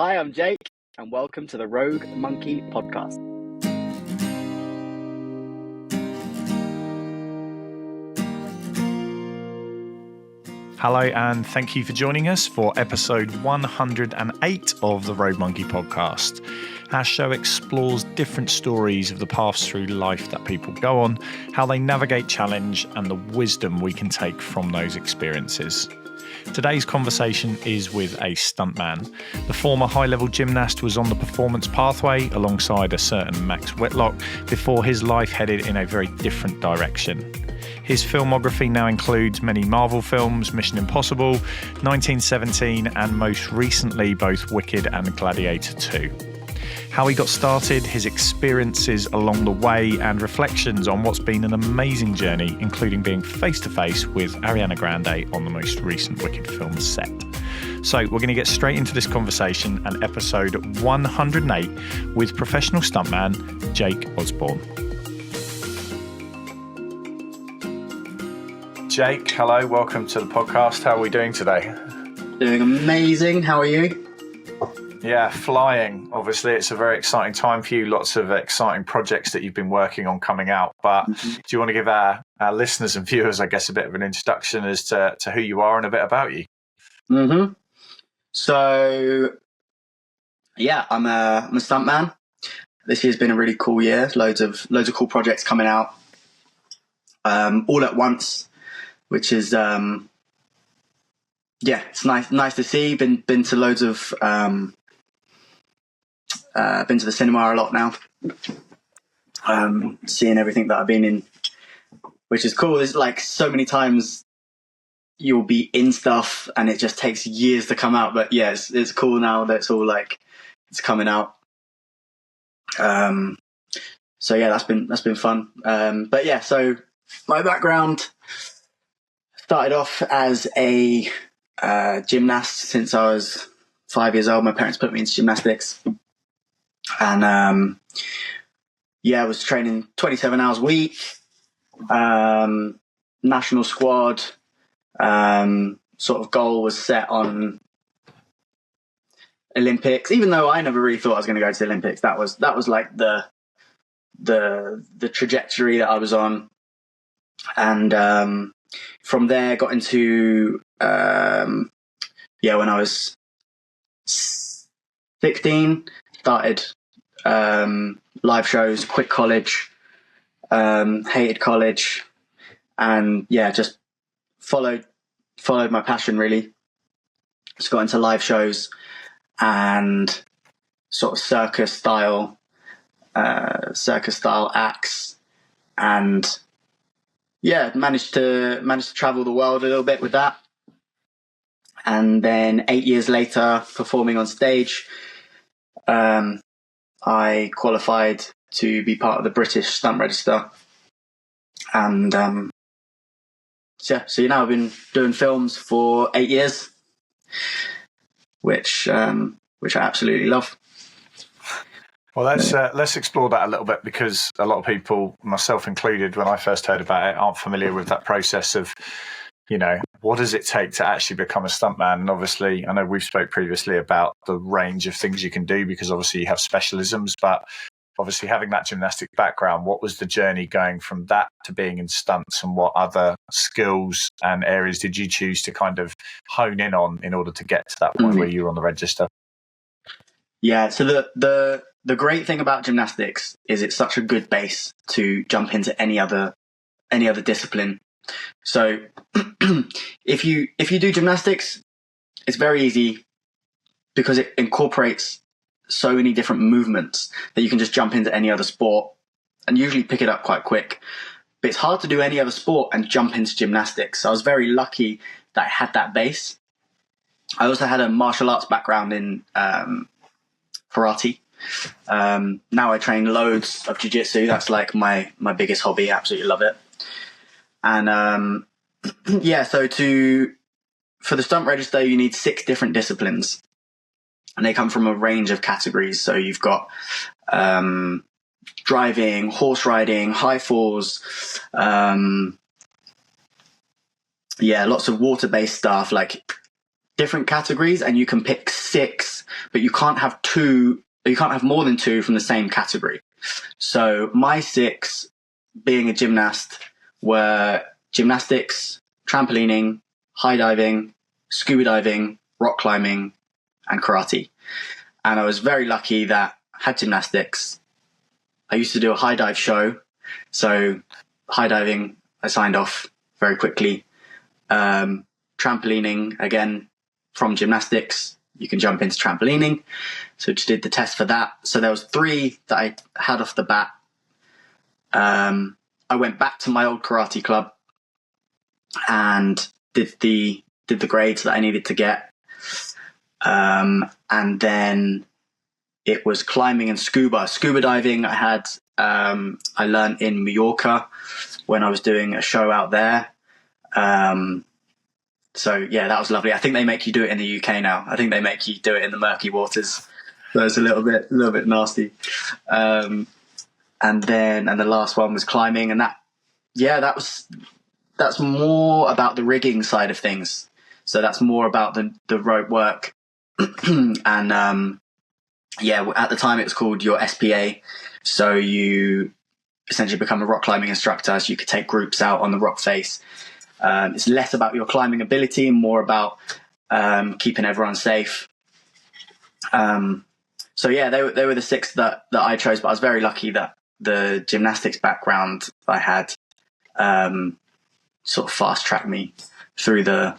Hi, I'm Jake, and welcome to the Rogue Monkey Podcast. Hello, and thank you for joining us for episode 108 of the Rogue Monkey Podcast. Our show explores different stories of the paths through life that people go on, how they navigate challenge, and the wisdom we can take from those experiences. Today's conversation is with a stuntman. The former high-level gymnast was on the performance pathway alongside a certain Max Whitlock before his life headed in a very different direction. His filmography now includes many Marvel films, Mission Impossible, 1917, and most recently both Wicked and Gladiator 2. How he got started, his experiences along the way, and reflections on what's been an amazing journey, including being face-to-face with Ariana Grande on the most recent Wicked film set. So we're going to get straight into this conversation and episode 108 with professional stuntman Jake Osborne. Jake, hello, welcome to the podcast. How are we doing today? Doing amazing. How are you? Yeah, flying. Obviously, it's a very exciting time for you. Lots of exciting projects that you've been working on coming out. But do you want to give our listeners and viewers, I guess, a bit of an introduction as to who you are and a bit about you? So, yeah, I'm a stuntman. This year's been a really cool year. Loads of cool projects coming out, all at once, which is it's nice to see. Been to loads of been to the cinema a lot now, seeing everything that I've been in, which is cool. There's like so many times you'll be in stuff and it just takes years to come out, but yeah, it's cool now that it's all like it's coming out. So yeah, that's been fun. But yeah, so my background started off as a gymnast since I was 5 years old. My parents put me into gymnastics. And I was training 27 hours a week, national squad, sort of goal was set on Olympics, even though I never really thought I was going to go to the Olympics. That was like the trajectory that I was on. And from there got into, when I was 16, started live shows, quit college, hated college, and just followed my passion really. Just got into live shows and sort of circus style acts, and managed to travel the world a little bit with that. And then 8 years later, performing on stage, I qualified to be part of the British Stunt Register. And so I've been doing films for 8 years, which I absolutely love. Well, let's explore that a little bit, because a lot of people, myself included, when I first heard about it, aren't familiar with that process of, what does it take to actually become a stuntman? And obviously, I know we've spoke previously about the range of things you can do, because obviously you have specialisms, but obviously having that gymnastic background, what was the journey going from that to being in stunts, and what other skills and areas did you choose to kind of hone in on in order to get to that point where you were on the register? Yeah, so the great thing about gymnastics is it's such a good base to jump into any other discipline. So if you do gymnastics, it's very easy because it incorporates so many different movements that you can just jump into any other sport and usually pick it up quite quick. But it's hard to do any other sport and jump into gymnastics. So I was very lucky that I had that base. I also had a martial arts background in karate. Now I train loads of jiu-jitsu. That's like my biggest hobby. I absolutely love it. And for the stunt register, you need 6 different disciplines, and they come from a range of categories. So you've got driving, horse riding, high falls, lots of water-based stuff like different categories, and you can pick 6, but you can't have more than 2 from the same category. So my 6, being a gymnast, were gymnastics, trampolining, high diving, scuba diving, rock climbing, and karate. And I was very lucky that I had gymnastics. I used to do a high dive show. So high diving, I signed off very quickly. Trampolining, again, from gymnastics, you can jump into trampolining. So just did the test for that. So there was 3 that I had off the bat. I went back to my old karate club and did the grades that I needed to get. And then it was climbing and scuba diving. I learned in Mallorca when I was doing a show out there. So yeah, that was lovely. I think they make you do it in the UK now. I think they make you do it in the murky waters. So it's a little bit nasty. And the last one was climbing, and that's more about the rigging side of things. So that's more about the rope work. And at the time it was called your SPA. So you essentially become a rock climbing instructor, so you could take groups out on the rock face. It's less about your climbing ability and more about keeping everyone safe. So yeah, they were the 6 that I chose, but I was very lucky that the gymnastics background I had sort of fast tracked me through the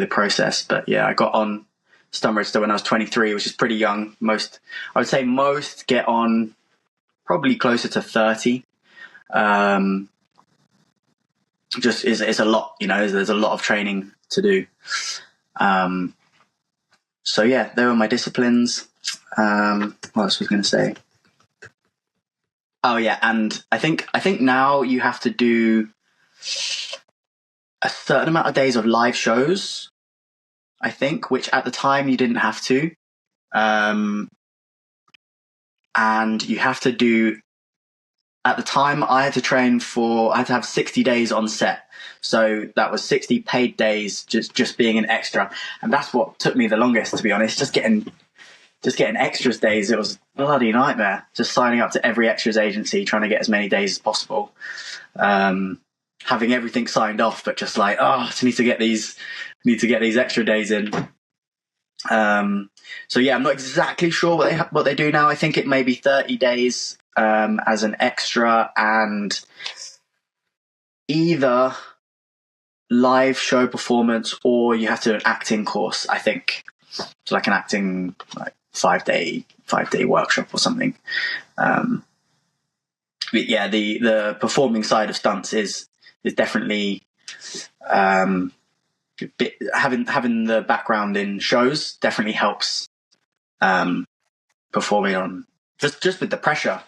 process. But yeah, I got on stunt register when I was 23, which is pretty young. I would say most get on probably closer to 30. Just it's a lot, there's a lot of training to do. So yeah, they were my disciplines. What else was I going to say? Oh yeah, and I think now you have to do a certain amount of days of live shows, I think, which at the time you didn't have to. And you have to do, at the time I had to have 60 days on set. So that was 60 paid days just being an extra. And that's what took me the longest, to be honest, just getting extras days. It was a bloody nightmare, just signing up to every extras agency, trying to get as many days as possible. Having everything signed off, but just like, I need to get these extra days in. So yeah, I'm not exactly sure what they do now. I think it may be 30 days as an extra, and either live show performance or you have to do an acting course, I think. It's like an acting 5-day workshop or something. But yeah, the performing side of stunts is definitely having the background in shows definitely helps performing on just with the pressure,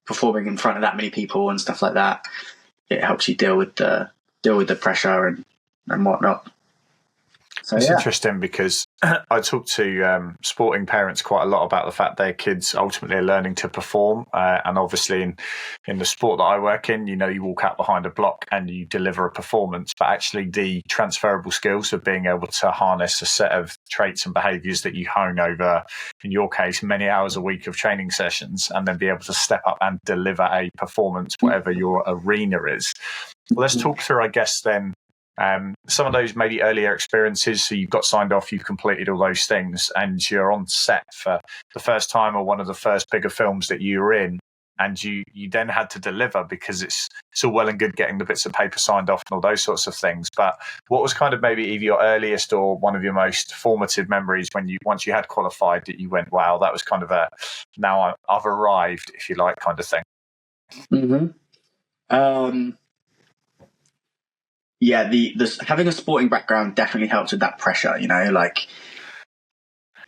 performing in front of that many people and stuff like that. It helps you deal with the pressure and whatnot. So, it's interesting because I talk to sporting parents quite a lot about the fact their kids ultimately are learning to perform. And obviously in the sport that I work in, you walk out behind a block and you deliver a performance, but actually the transferable skills of being able to harness a set of traits and behaviours that you hone over, in your case, many hours a week of training sessions, and then be able to step up and deliver a performance, whatever your arena is. Let's talk through, I guess, then, some of those maybe earlier experiences. So you've got signed off, you've completed all those things, and you're on set for the first time or one of the first bigger films that you were in, and you then had to deliver, because it's all well and good getting the bits of paper signed off and all those sorts of things. But what was kind of maybe either your earliest or one of your most formative memories once you had qualified, that you went, wow, that was kind of now I've arrived, if you like, kind of thing? Mm-hmm. Yeah, the having a sporting background definitely helps with that pressure. Like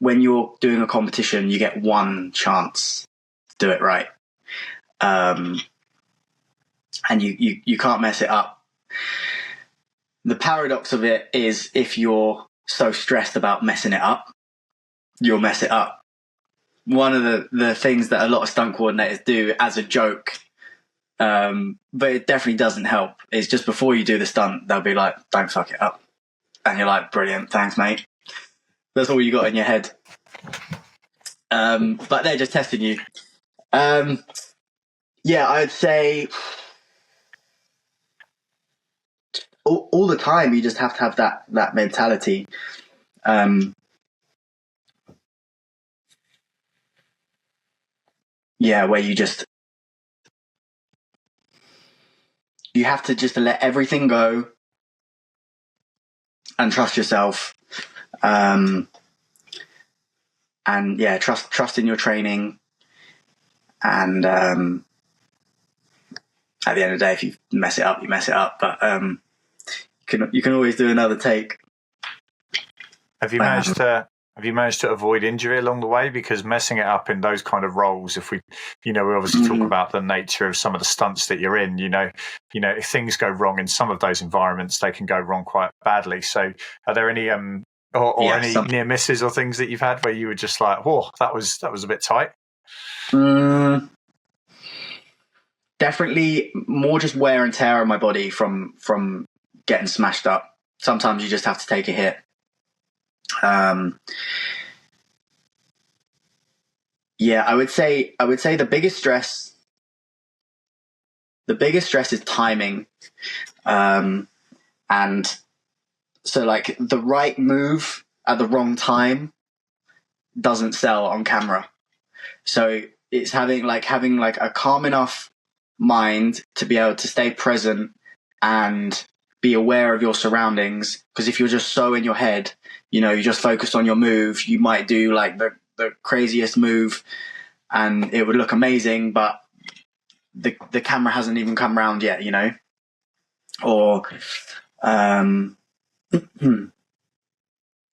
when you're doing a competition, you get one chance to do it right, and you can't mess it up. The paradox of it is, if you're so stressed about messing it up, you'll mess it up. One of the things that a lot of stunt coordinators do as a joke, but it definitely doesn't help, is just before you do the stunt, they'll be like, don't fuck it up. and you're like, brilliant, thanks, mate. That's all you got in your head. But they're just testing you. Yeah, I'd say all the time you just have to have that mentality. Where you have to just let everything go and trust yourself. And trust in your training. And at the end of the day, if you mess it up, you mess it up. But you can always do another take. Have you managed to avoid injury along the way? Because messing it up in those kind of roles, we obviously talk about the nature of some of the stunts that you're in. If things go wrong in some of those environments, they can go wrong quite badly. So, are there any any near misses or things that you've had where you were just like, "Whoa, that was a bit tight"? Definitely more just wear and tear on my body from getting smashed up. Sometimes you just have to take a hit. I would say the biggest stress is timing. And so like the right move at the wrong time doesn't sell on camera. So it's having a calm enough mind to be able to stay present and be aware of your surroundings. Because if you're just so in your head, you just focused on your move, you might do like the craziest move and it would look amazing, but the camera hasn't even come around yet, or in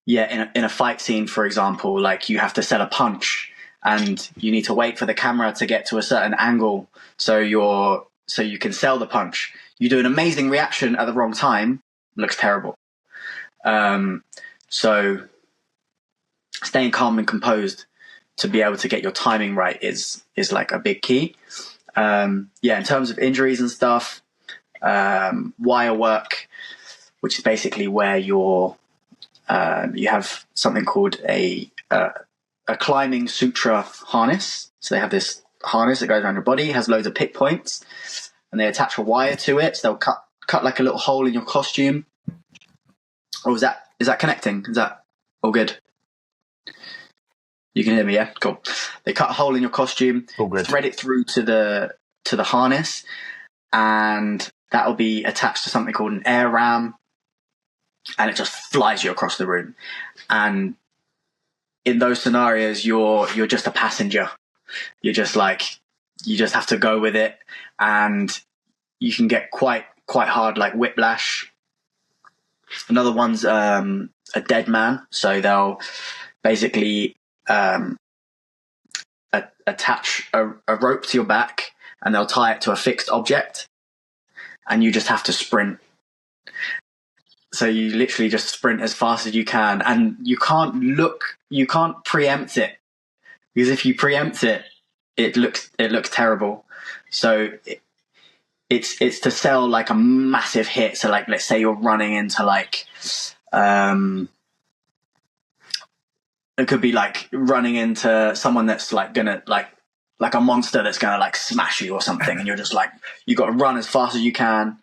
a fight scene, for example, like you have to set a punch and you need to wait for the camera to get to a certain angle so you can sell the punch. You do an amazing reaction at the wrong time, looks terrible. So staying calm and composed to be able to get your timing right is like a big key. In terms of injuries and stuff, wire work, which is basically where you have something called a climbing sutra harness. So they have this harness that goes around your body, has loads of pick points, and they attach a wire to it. So they'll cut like a little hole in your costume. Or is that connecting? Is that all good? You can hear me, yeah? Cool. They cut a hole in your costume, thread it through to the harness, and that will be attached to something called an air ram, and it just flies you across the room. And in those scenarios, you're just a passenger. You're just you just have to go with it, and you can get quite hard, like whiplash. Another one's a dead man. So they'll basically attach a rope to your back and they'll tie it to a fixed object and you just have to sprint. So you literally just sprint as fast as you can, and you can't preempt it, because if you preempt it, it looks terrible. So it's to sell like a massive hit. So like, let's say you're running into it could be like running into someone that's like gonna like a monster that's gonna like smash you or something, and you're just like, you got to run as fast as you can.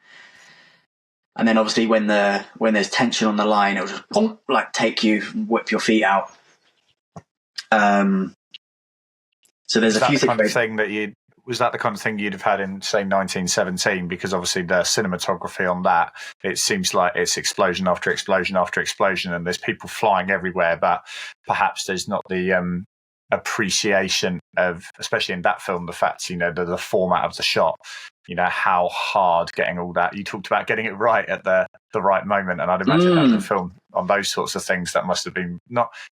And then obviously when there's tension on the line, it'll just boom, like take you, whip your feet out. So there's a few situations. Was that the kind of thing you'd have had in, say, 1917? Because obviously the cinematography on that, it seems like it's explosion after explosion after explosion, and there's people flying everywhere, but perhaps there's not the appreciation of, especially in that film, the fact, the format of the shot, how hard getting all that. You talked about getting it right at the right moment, and I'd imagine that the film on those sorts of things, that must have been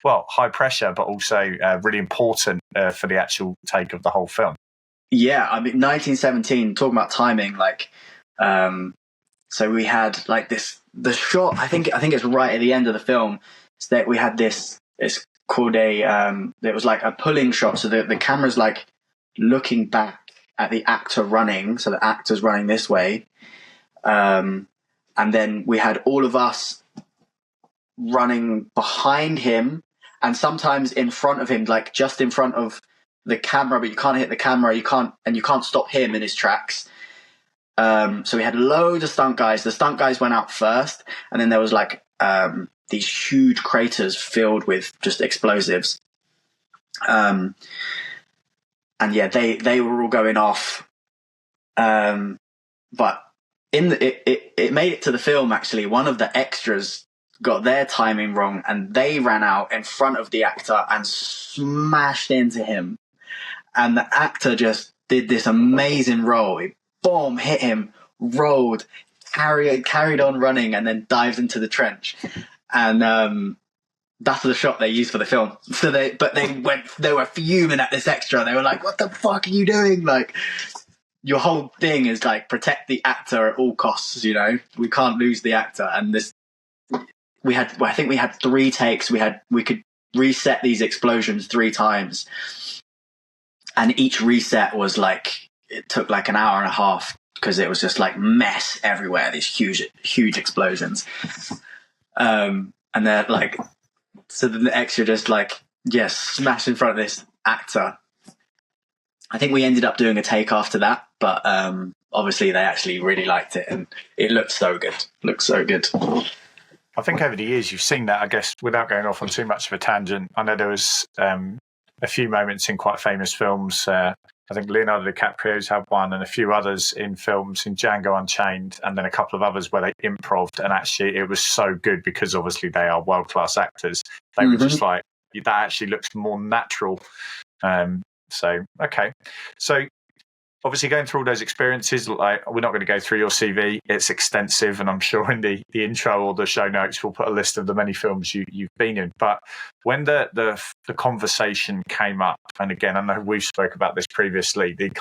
high pressure, but also really important for the actual take of the whole film. Yeah, I mean, 1917, talking about timing, so we had like the shot, I think it's right at the end of the film, is that we had this, it's called it was like a pulling shot. So the camera's like looking back at the actor running. So the actor's running this way. And then we had all of us running behind him and sometimes in front of him, like just in front of the camera, but you can't hit the camera, you can't stop him in his tracks. So we had loads of stunt guys. The stunt guys went out first, and then there was like these huge craters filled with just explosives. And yeah, they were all going off. But it made it to the film. Actually, one of the extras got their timing wrong, and they ran out in front of the actor and smashed into him. And the actor just did this amazing roll. He boom, hit him, rolled, carried on running, and then dived into the trench. And that's the shot they used for the film. So they were fuming at this extra. They were like, "What the fuck are you doing?" Like, your whole thing is like protect the actor at all costs. You know, we can't lose the actor. And I think we had 3 takes. We could reset these explosions 3 times, and each reset was like, it took like an hour and a half because it was just like mess everywhere. These huge explosions. And they're like, so then the extra just like, yes, smash in front of this actor. I think we ended up doing a take after that, but obviously they actually really liked it, and it looked so good. I think over the years you've seen that, I guess, without going off on too much of a tangent. I know there was a few moments in quite famous films. I think Leonardo DiCaprio's had one, and a few others in films, in Django Unchained, and then a couple of others where they improv'd, and actually it was so good because obviously they are world-class actors. They were just like, that actually looks more natural. So, okay. So obviously going through all those experiences, like, we're not going to go through your CV. It's extensive, and I'm sure in the intro or the show notes, we'll put a list of the many films you've been in. But when the conversation came up, and again, I know we've spoke about this previously, did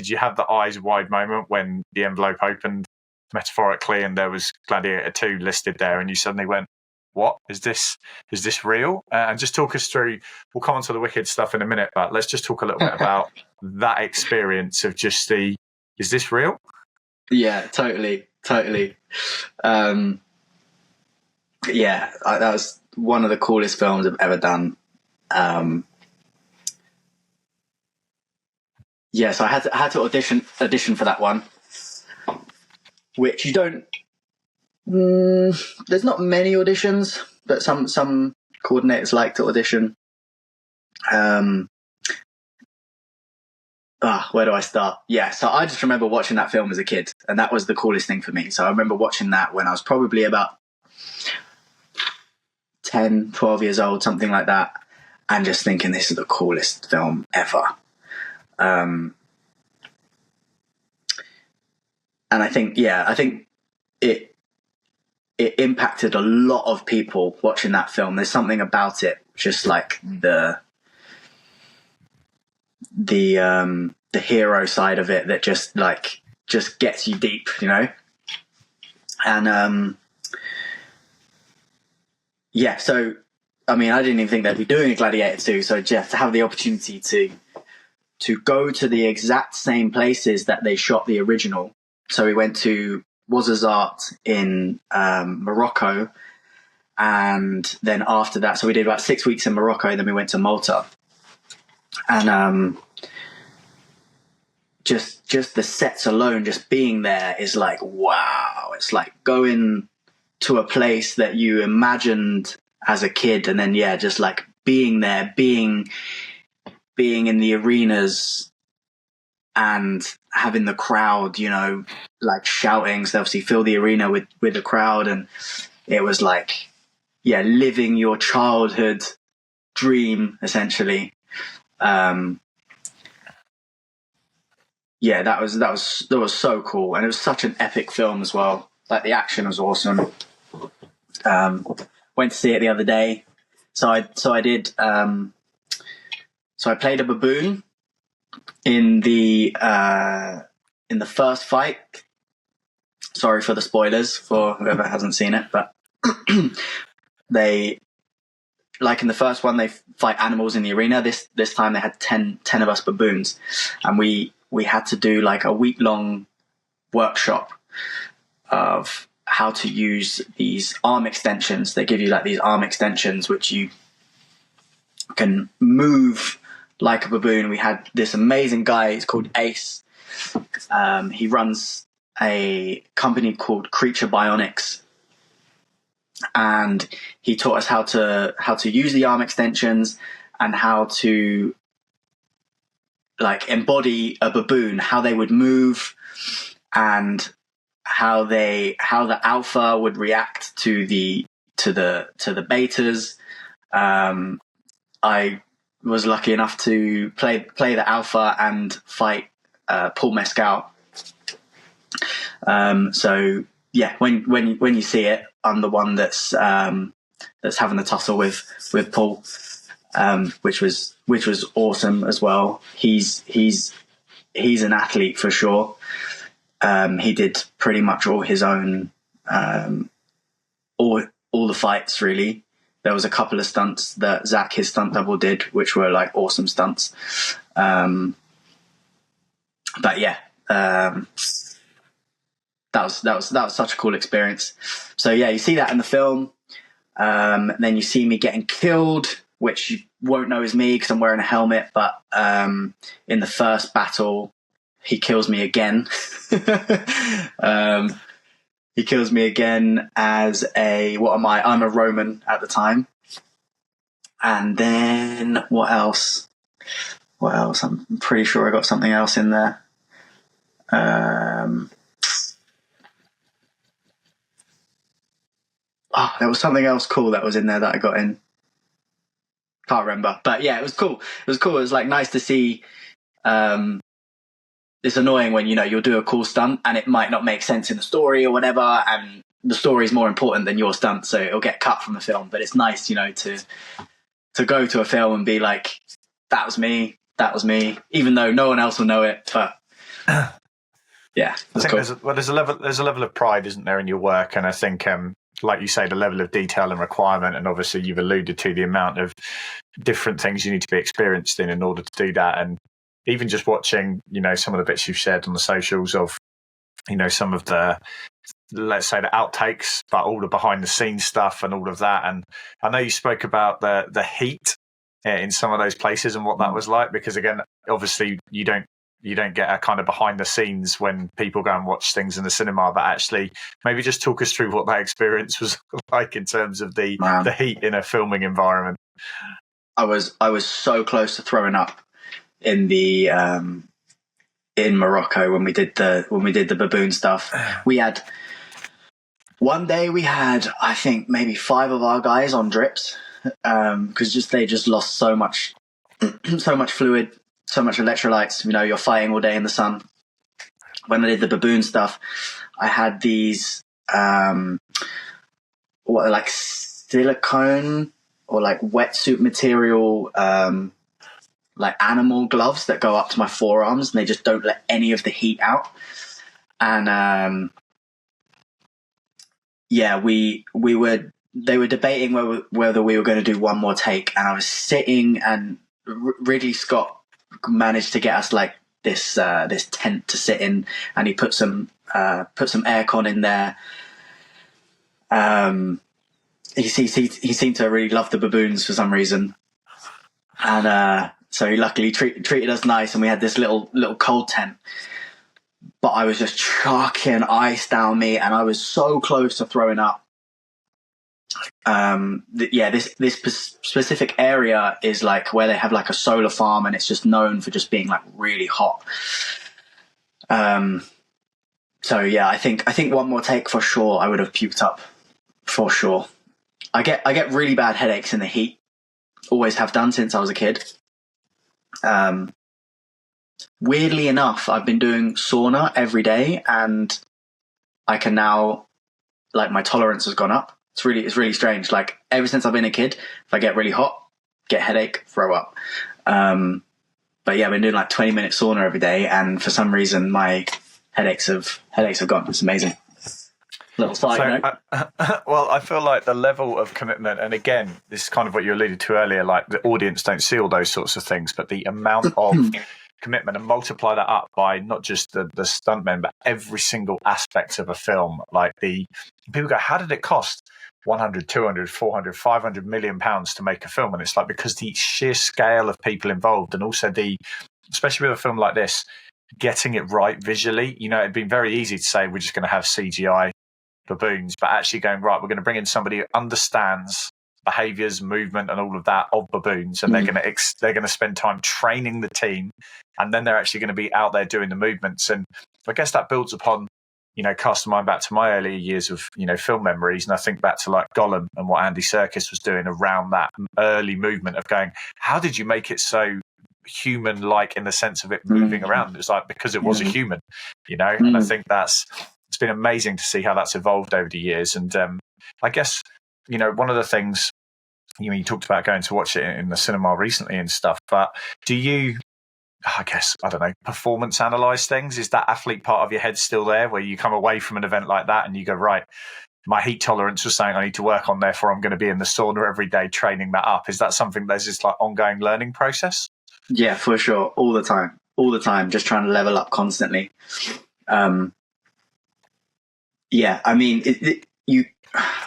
you have the eyes wide moment when the envelope opened metaphorically and there was Gladiator 2 listed there, and you suddenly went, what is this real? And just talk us through, we'll come on to the Wicked stuff in a minute, but let's just talk a little bit about that experience of just is this real? Yeah, totally. That was one of the coolest films I've ever done. So I had to audition for that one, which you don't. There's not many auditions, but some coordinators like to audition. Where do I start? Yeah, so I just remember watching that film as a kid, and that was the coolest thing for me. So I remember watching that when I was probably about 10, 12 years old, something like that, and just thinking, this is the coolest film ever. And I think it impacted a lot of people watching that film. There's something about it, just like the hero side of it, that just gets you deep, you know. And so I mean, I didn't even think they'd be doing a Gladiator 2. So Jeff, to have the opportunity to go to the exact same places that they shot the original. So we went to Ouarzazate in Morocco, and then after that, so we did about 6 weeks in Morocco, then we went to Malta. And just the sets alone, just being there is like, wow. It's like going to a place that you imagined as a kid, and then just like being there, being in the arenas and having the crowd, you know, like shouting. So obviously fill the arena with the crowd, and it was like, living your childhood dream essentially. That was so cool, and it was such an epic film as well. Like, the action was awesome. Went to see it the other day. So I played a baboon in the first fight. Sorry for the spoilers for whoever hasn't seen it, but they, like in the first one, they fight animals in the arena. This time they had 10 of us baboons, and we had to do like a week-long workshop of how to use these arm extensions. They give you like these arm extensions which you can move like a baboon. We had this amazing guy, he's called Ace. He runs a company called Creature Bionics, and he taught us how to use the arm extensions and how to like embody a baboon, how they would move, and how the alpha would react to the betas. I was lucky enough to play the alpha and fight Paul Mescal. So yeah, when you see it, I'm the one that's having the tussle with Paul, which was awesome as well. He's an athlete for sure. He did pretty much all his own, all the fights really. There was a couple of stunts that Zach, his stunt double, did, which were like awesome stunts. But yeah, that was such a cool experience. So yeah, you see that in the film. Then you see me getting killed, which you won't know is me because I'm wearing a helmet. But in the first battle, he kills me again. He kills me again as what am I? I'm a Roman at the time. And then what else? I'm pretty sure I got something else in there. There was something else cool that was in there that I got in. Can't remember. But yeah, it was cool. It was like nice to see. It's annoying when, you'll do a cool stunt and it might not make sense in the story or whatever, and the story is more important than your stunt, so it'll get cut from the film. But it's nice, to go to a film and be like, that was me, even though no one else will know it. But yeah, I think cool. there's a level of pride, isn't there, in your work? And I think, like you say, the level of detail and requirement, and obviously you've alluded to the amount of different things you need to be experienced in order to do that. And even just watching, some of the bits you've shared on the socials of, some of the, let's say, the outtakes, but all the behind the scenes stuff and all of that. And I know you spoke about the heat in some of those places and what that was like, because again, obviously you don't get a kind of behind the scenes when people go and watch things in the cinema, but actually maybe just talk us through what that experience was like in terms of the heat in a filming environment. I was so close to throwing up in the in Morocco when we did the baboon stuff. One day we had I think maybe 5 of our guys on drips because they just lost so much fluid, so much electrolytes. You're fighting all day in the sun. When I did the baboon stuff, I had these like silicone or like wetsuit material like animal gloves that go up to my forearms, and they just don't let any of the heat out. And yeah, they were debating whether we were going to do one more take, and I was sitting, and Ridley Scott managed to get us like this tent to sit in, and he put some aircon in there. He seemed to really love the baboons for some reason, and so he luckily treated us nice, and we had this little cold tent. But I was just chucking ice down me, and I was so close to throwing up. This specific area is like where they have like a solar farm, and it's just known for just being like really hot. So yeah, I think one more take for sure, I would have puked up for sure. I get really bad headaches in the heat. Always have done since I was a kid. Weirdly enough, I've been doing sauna every day, and I can now, like, my tolerance has gone up. It's really strange. Like, ever since I've been a kid, if I get really hot, get headache, throw up. But yeah, I've been doing like 20-minute sauna every day, and for some reason my headaches have gone. It's amazing. Little side note. Well, I feel like the level of commitment, and again, this is kind of what you alluded to earlier, like the audience don't see all those sorts of things, but the amount of commitment and multiply that up by not just the stuntmen, but every single aspect of a film. Like people go, how did it cost 100, 200, 400, 500 million pounds to make a film? And it's like, because the sheer scale of people involved, and also especially with a film like this, getting it right visually. It'd been very easy to say we're just going to have CGI baboons, but actually going, right, we're going to bring in somebody who understands behaviors, movement, and all of that of baboons, and they're going to spend time training the team, and then they're actually going to be out there doing the movements. And I guess that builds upon, cast mind back to my earlier years of film memories, and I think back to like Gollum and what Andy Serkis was doing around that early movement of going, how did you make it so human like in the sense of it moving around? It's like, because it was a human, and I think it's been amazing to see how that's evolved over the years. And I guess one of the things you talked about going to watch it in the cinema recently and stuff, but do you, I guess, I don't know, performance analyze things? Is that athlete part of your head still there, where you come away from an event like that and you go, right, my heat tolerance was something I need to work on, therefore I'm going to be in the sauna every day training that up? Is that something that's just like ongoing learning process? Yeah, for sure. All the time, just trying to level up constantly. Yeah, I mean,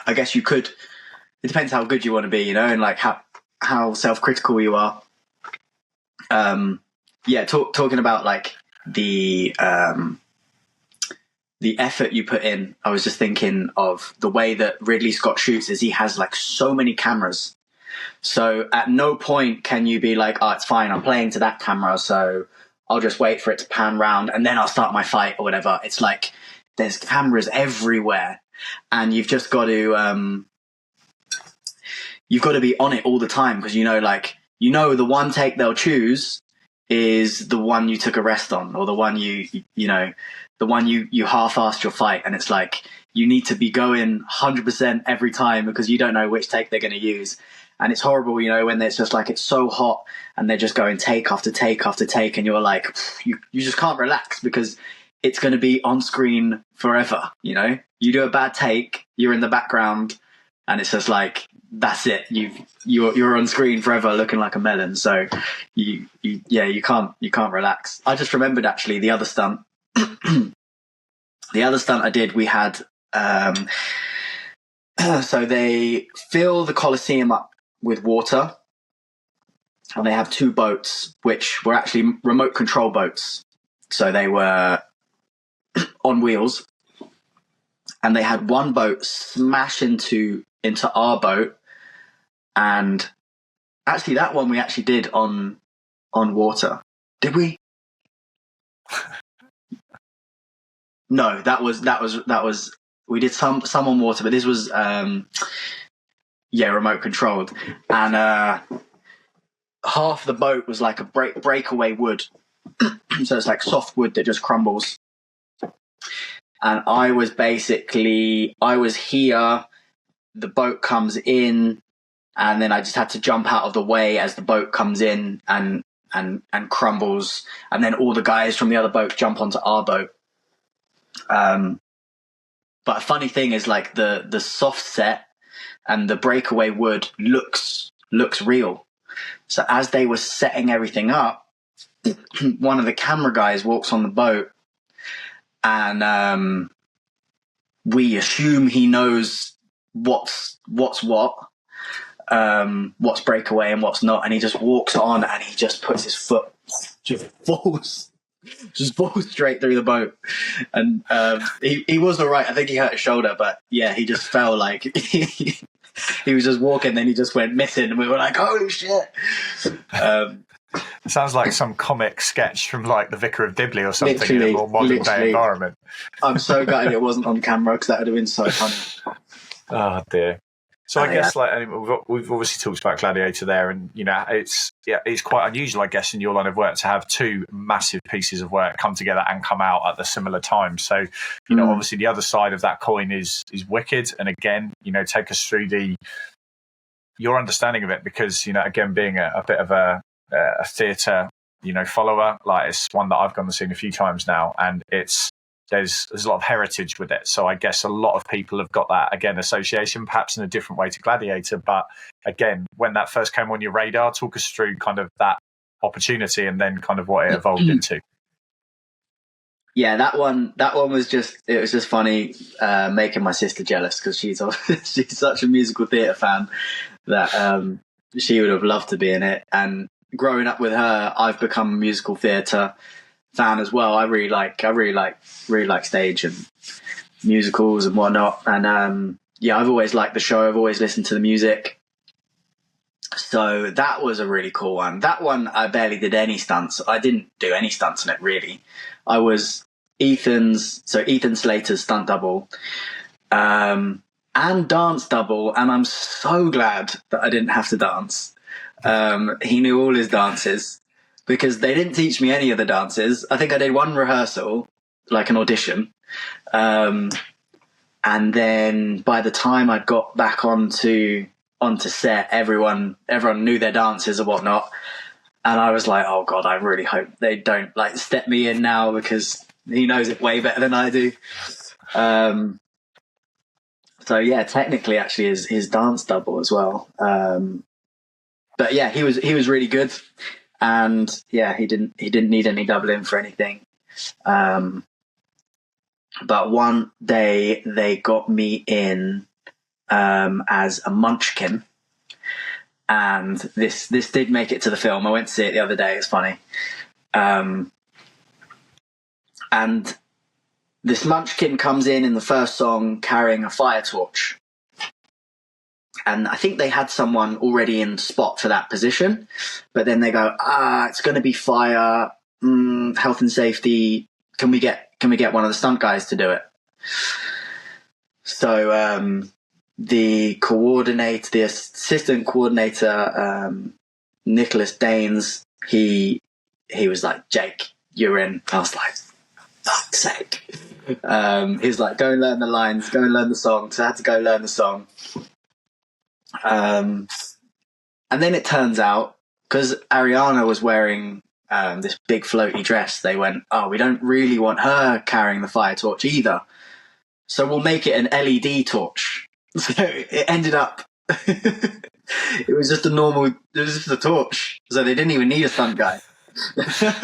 I guess you could, it depends how good you want to be, and like how self-critical you are. Talking about like the effort you put in, I was just thinking of the way that Ridley Scott shoots is he has like so many cameras. So at no point can you be like, oh, it's fine, I'm playing to that camera, so I'll just wait for it to pan round and then I'll start my fight or whatever. It's like there's cameras everywhere, and you've just got to be on it all the time, because the one take they'll choose is the one you took a rest on, or the one you half-assed your fight, and it's like you need to be going 100% every time because you don't know which take they're going to use. And it's horrible, when it's just like it's so hot and they're just going take after take after take, and you're like, you just can't relax because it's going to be on screen forever. You do a bad take, you're in the background, and it's just like, that's it. You're on screen forever looking like a melon. So you can't relax. I just remembered actually the other stunt. The other stunt I did, we had so they fill the Colosseum up with water, and they have two boats which were actually remote control boats. So they were on wheels, and they had one boat smash into our boat. And actually that one we actually did on water. Did we? No, that was we did some on water, but this was remote controlled. And half the boat was like a breakaway wood. So it's like soft wood that just crumbles. And I was here, the boat comes in, and then I just had to jump out of the way as the boat comes in and crumbles, and then all the guys from the other boat jump onto our boat. But a funny thing is, like, the soft set and the breakaway wood looks real. So as they were setting everything up, one of the camera guys walks on the boat, and we assume he knows what's what, what's breakaway and what's not, and he just walks on and he just puts his foot, just falls straight through the boat. And he was all right. I think he hurt his shoulder, but yeah, he just fell, like he was just walking, then he just went missing, and we were like, holy shit. It sounds like some comic sketch from like The Vicar of Dibley or something in a more modern day environment. I'm so gutted it wasn't on camera, because that would have been so funny. Oh dear. So I guess we've obviously talked about Gladiator there, and it's quite unusual, I guess, in your line of work to have two massive pieces of work come together and come out at the similar time. So obviously the other side of that coin is Wicked, and again, take us through your understanding of it, because again, being a bit of a theatre follower, like, it's one that I've gone and seen a few times now, and there's a lot of heritage with it. So I guess a lot of people have got that, again, association, perhaps in a different way to Gladiator. But again, when that first came on your radar, talk us through kind of that opportunity and then kind of what it evolved into? Yeah, that one was just funny, making my sister jealous, because she's such a musical theatre fan that she would have loved to be in it. And growing up with her, I've become a musical theatre fan as well. I really like stage and musicals and whatnot. And I've always liked the show. I've always listened to the music. So that was a really cool one. That one, I barely did any stunts. I didn't do any stunts in it, really. I was Ethan Slater's stunt double, and dance double. And I'm so glad that I didn't have to dance. He knew all his dances, because they didn't teach me any of the dances. I think I did one rehearsal, like an audition. And then by the time I got back onto set, everyone knew their dances and whatnot. And I was like, oh God, I really hope they don't like step me in now, because he knows it way better than I do. So yeah, technically actually his dance double as well. But yeah, he was really good. And yeah, he didn't need any doubling for anything. But one day they got me in as a munchkin, and this did make it to the film. I went to see it the other day. It's funny. And this munchkin comes in the first song carrying a fire torch. And I think they had someone already in spot for that position, but then they go, it's going to be fire, health and safety. Can we get one of the stunt guys to do it? So the assistant coordinator, Nicholas Danes, he was like, Jake, you're in. I was like, fuck's sake. He's like, go and learn the lines, go and learn the song. So I had to go learn the song. And then it turns out, because Ariana was wearing this big floaty dress, they went, we don't really want her carrying the fire torch either, so we'll make it an LED torch. So it ended up it was just a torch, so they didn't even need a stunt guy.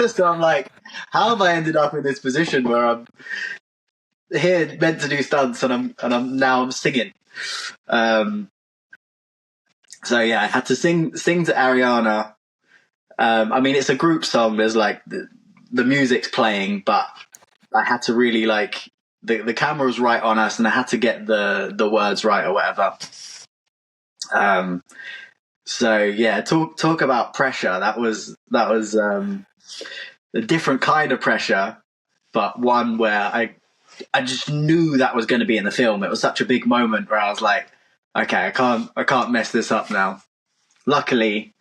So I'm like, how have I ended up in this position where I'm here meant to do stunts and I'm singing? So yeah, I had to sing to Ariana. I mean, it's a group song. There's like the music's playing, but I had to really like the camera was right on us, and I had to get the words right or whatever. So yeah, talk about pressure. That was a different kind of pressure, but one where I just knew that was going to be in the film. It was such a big moment where I was like, okay, I can't mess this up now. Luckily,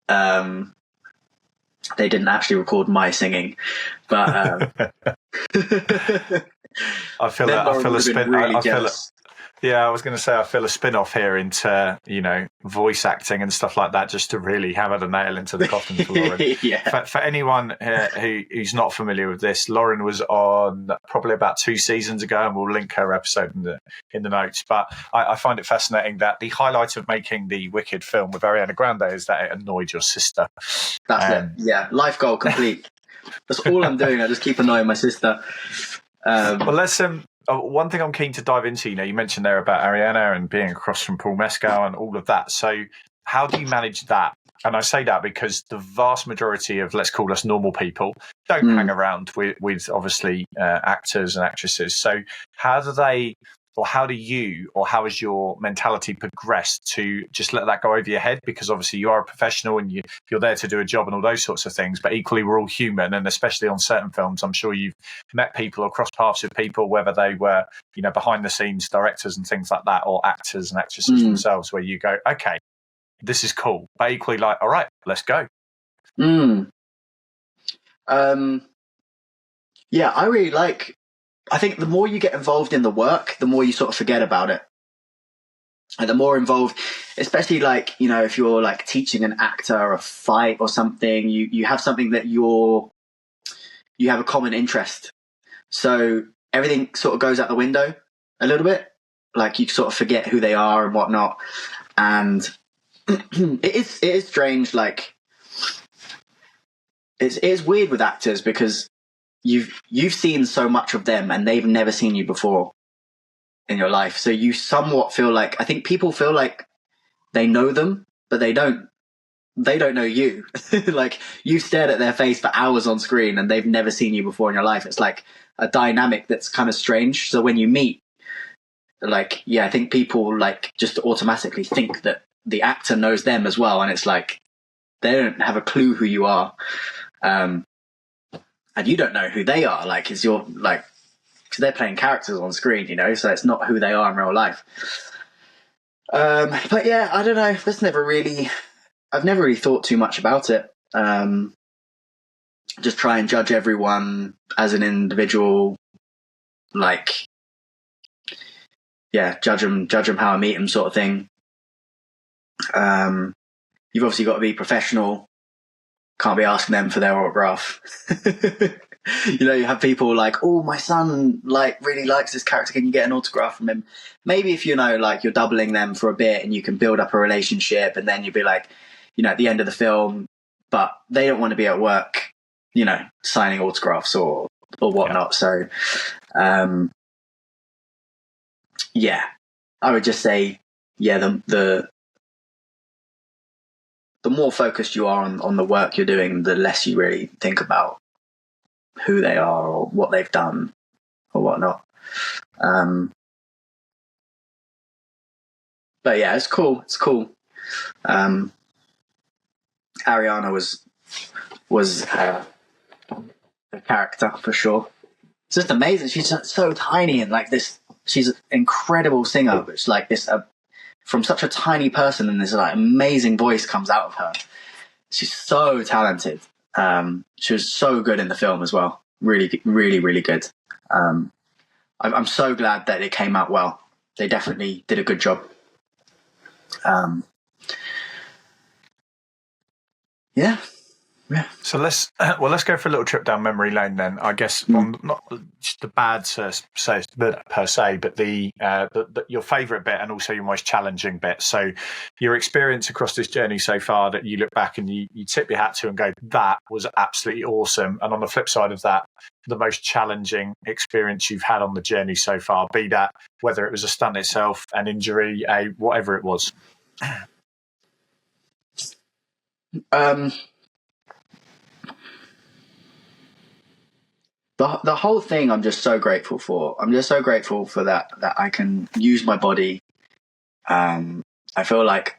they didn't actually record my singing, but I feel a spin. I was going to say I feel a spin-off here into voice acting and stuff like that, just to really hammer the nail into the coffin for Lauren. Yeah. For anyone who's not familiar with this, Lauren was on probably about 2 seasons ago, and we'll link her episode in the notes. But I find it fascinating that the highlight of making the Wicked film with Ariana Grande is that it annoyed your sister. That's it. Yeah, life goal complete. That's all I'm doing. I just keep annoying my sister. Well, let's one thing I'm keen to dive into, you mentioned there about Ariana and being across from Paul Mescal and all of that. So how do you manage that? And I say that because the vast majority of, let's call us normal people, don't hang around with obviously actors and actresses. So how has your mentality progressed to just let that go over your head? Because obviously you are a professional and you're there to do a job and all those sorts of things, but equally we're all human, and especially on certain films, I'm sure you've met people or crossed paths with people, whether they were, behind the scenes directors and things like that, or actors and actresses themselves, where you go, okay, this is cool, but equally like, all right, let's go. Yeah, I think the more you get involved in the work, the more you sort of forget about it. And the more involved, especially if you're like teaching an actor a fight or something, you have something that you have a common interest. So everything sort of goes out the window a little bit. Like you sort of forget who they are and whatnot. And it is strange. Like it's weird with actors because you've seen so much of them and they've never seen you before in your life. So you somewhat feel like, I think people feel like they know them, but they don't know you. Like, you've stared at their face for hours on screen and they've never seen you before in your life. It's like a dynamic that's kind of strange. So when you meet, like, yeah, I think people like just automatically think that the actor knows them as well. And it's like, they don't have a clue who you are. And you don't know who they are. Like, it's your, like, because they're playing characters on screen, you know, so it's not who they are in real life. But yeah, I don't know. I've never really thought too much about it. Just try and judge everyone as an individual, like, yeah, judge them how I meet them, sort of thing. You've obviously got to be professional. Can't be asking them for their autograph. You know, you have people like, oh, my son like really likes this character. Can you get an autograph from him? Maybe if, you know, like you're doubling them for a bit and you can build up a relationship, and then you'd be like, you know, at the end of the film, but they don't want to be at work, you know, signing autographs or whatnot. Yeah. So, yeah, I would just say, yeah, the more focused you are on the work you're doing, the less you really think about who they are or what they've done or whatnot. But yeah, it's cool. It's cool. Ariana was a character for sure. It's just amazing. She's so tiny and like this. She's an incredible singer, but it's like this from such a tiny person, and this like amazing voice comes out of her. She's so talented. She was so good in the film as well. Really, really, really good. I'm so glad that it came out well. They definitely did a good job. Yeah. So let's go for a little trip down memory lane then. I guess on not just the bad per se, but the your favourite bit and also your most challenging bit. So your experience across this journey so far that you look back and you tip your hat to and go, that was absolutely awesome. And on the flip side of that, the most challenging experience you've had on the journey so far, be that whether it was a stunt itself, an injury, whatever it was. The whole thing I'm just so grateful for. I'm just so grateful for that I can use my body. I feel like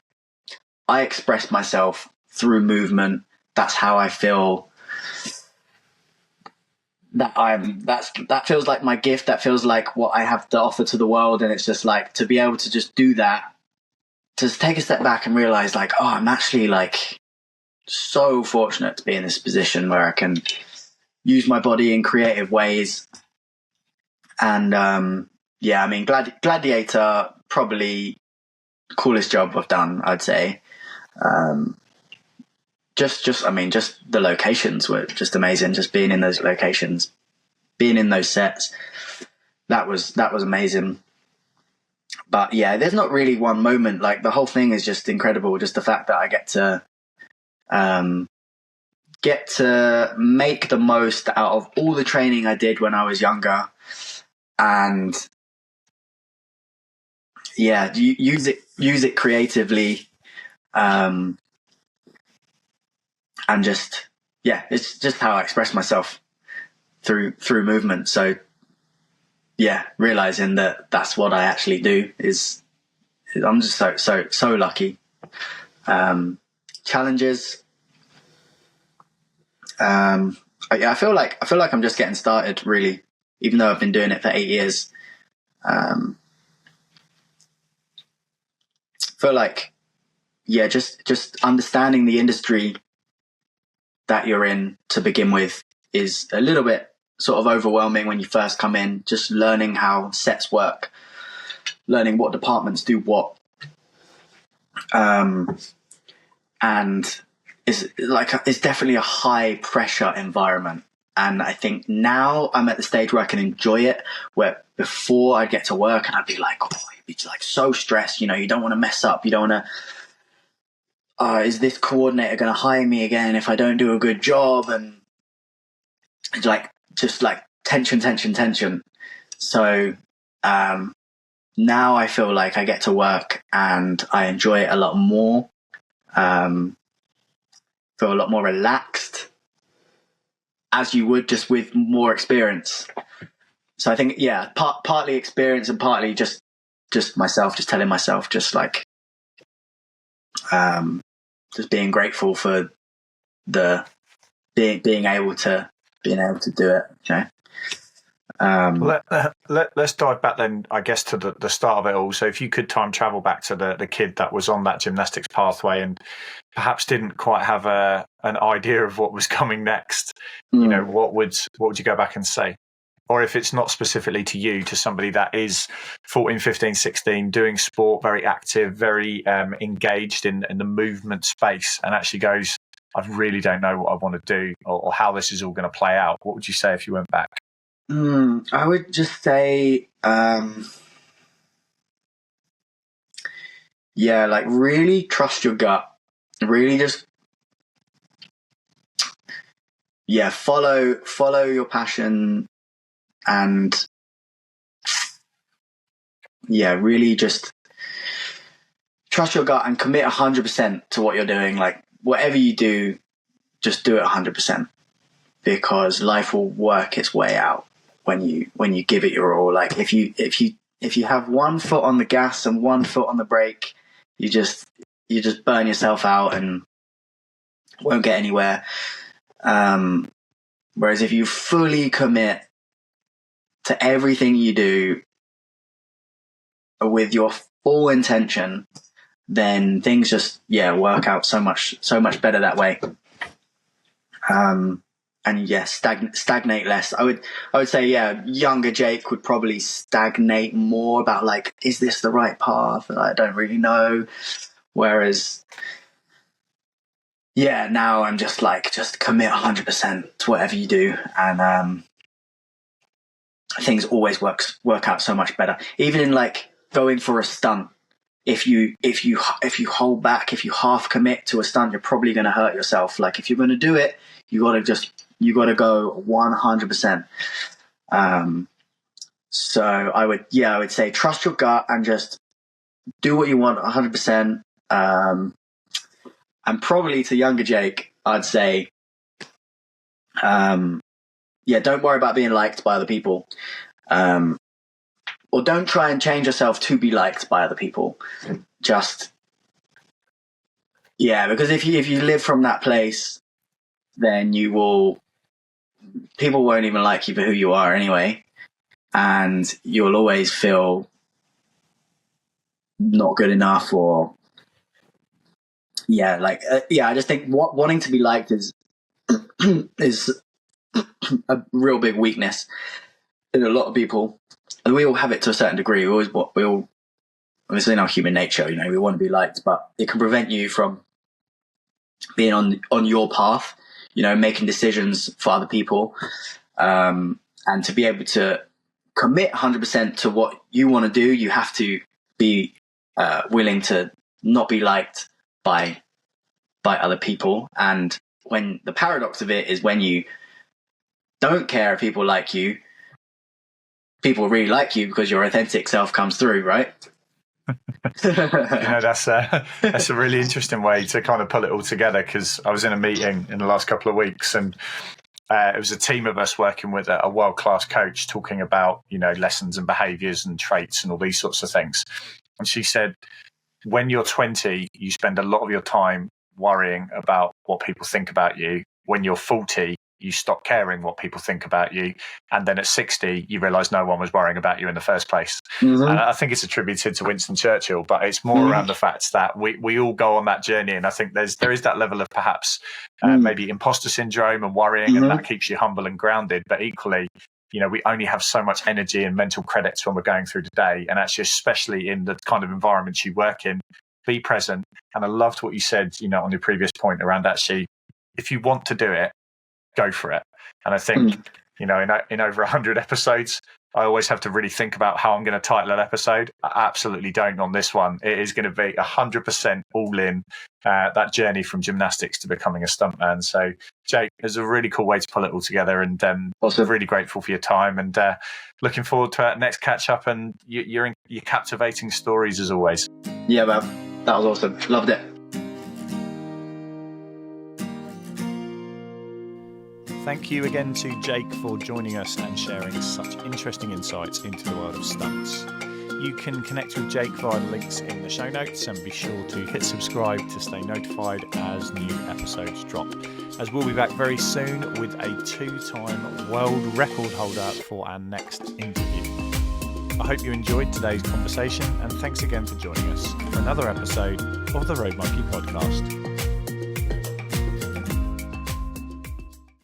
I express myself through movement. That's how I feel that feels like my gift. That feels like what I have to offer to the world. And it's just like to be able to just do that, to take a step back and realize like, oh, I'm actually like so fortunate to be in this position where I can use my body in creative ways. And yeah, I mean, Gladiator, probably coolest job I've done, I'd say. Just the locations were just amazing. Just being in those locations, being in those sets, that was amazing. But yeah, there's not really one moment. Like, the whole thing is just incredible. Just the fact that I get to make the most out of all the training I did when I was younger, and yeah, use it creatively, and just, yeah, it's just how I express myself through movement. So yeah, realizing that that's what I actually do is I'm just so lucky. Challenges. I feel like I'm just getting started, really, even though I've been doing it for 8 years. Feel like, yeah, just understanding the industry that you're in to begin with is a little bit sort of overwhelming when you first come in. Just learning how sets work, learning what departments do what, and it's definitely a high pressure environment. And I think now I'm at the stage where I can enjoy it, where before I'd get to work and I'd be like, oh, you'd be like so stressed, you know, you don't want to mess up, you don't want to is this coordinator going to hire me again if I don't do a good job? And like, just like tension. So, now I feel like I get to work and I enjoy it a lot more. Feel a lot more relaxed, as you would just with more experience. So I think, yeah, partly experience and partly just myself, just telling myself, just like, just being grateful for the being able to do it. You know. Let's dive back then, I guess, to the start of it all. So if you could time travel back to the kid that was on that gymnastics pathway and perhaps didn't quite have an idea of what was coming next, you know, what would you go back and say? Or if it's not specifically to you, to somebody that is 14, 15, 16, doing sport, very active, very engaged in the movement space, and actually goes, I really don't know what I want to do or how this is all going to play out. What would you say if you went back? I would just say, like, really trust your gut. Really just, follow your passion, and really just trust your gut and commit 100% to what you're doing. Like, whatever you do, just do it 100%, because life will work its way out when you give it your all. Like, if you have one foot on the gas and one foot on the brake, you just burn yourself out and won't get anywhere. Whereas if you fully commit to everything you do with your full intention, then things just work out so much better that way. And stagnate less. I would say younger Jake would probably stagnate more about, like, is this the right path? I don't really know. Whereas now I'm just like, just commit 100% to whatever you do, and things always work out so much better. Even in, like, going for a stunt, if you hold back, if you half commit to a stunt, you're probably going to hurt yourself. Like, if you're going to do it, you got to go 100%. So I would say trust your gut and just do what you want 100%. And probably to younger Jake, I'd say, don't worry about being liked by other people. Or don't try and change yourself to be liked by other people. Just, because if you live from that place, then people won't even like you for who you are anyway. And you'll always feel not good enough, or, I just think wanting to be liked is a real big weakness in a lot of people. And we all have it to a certain degree. We all, obviously, in our human nature, you know, we want to be liked, but it can prevent you from being on your path, you know, making decisions for other people, and to be able to commit 100% to what you want to do, you have to be willing to not be liked by other people. And when the paradox of it is, when you don't care if people like you, people really like you because your authentic self comes through, right? You know, that's a really interesting way to kind of pull it all together, because I was in a meeting in the last couple of weeks, and it was a team of us working with a world-class coach, talking about, you know, lessons and behaviours and traits and all these sorts of things. And she said, when you're 20, you spend a lot of your time worrying about what people think about you. When you're 40, you stop caring what people think about you. And then at 60, you realise no one was worrying about you in the first place. Mm-hmm. And I think it's attributed to Winston Churchill, but it's more around the fact that we all go on that journey. And I think there is that level of perhaps maybe imposter syndrome and worrying, and that keeps you humble and grounded. But equally, you know, we only have so much energy and mental credits when we're going through the day. And actually, especially in the kind of environments you work in, be present. And I loved what you said, you know, on your previous point around, actually, if you want to do it, go for it. And I think, you know, in over 100 episodes, I always have to really think about how I'm going to title an episode. I absolutely don't on this one. It is going to be 100% all in, that journey from gymnastics to becoming a stuntman. So, Jake, it's a really cool way to pull it all together, and Awesome. really grateful for your time, and looking forward to our next catch up and your captivating stories as always. Yeah, man, that was awesome. Loved it. Thank you again to Jake for joining us and sharing such interesting insights into the world of stunts. You can connect with Jake via the links in the show notes, and be sure to hit subscribe to stay notified as new episodes drop, as we'll be back very soon with a 2-time world record holder for our next interview. I hope you enjoyed today's conversation, and thanks again for joining us for another episode of the Road Monkey Podcast.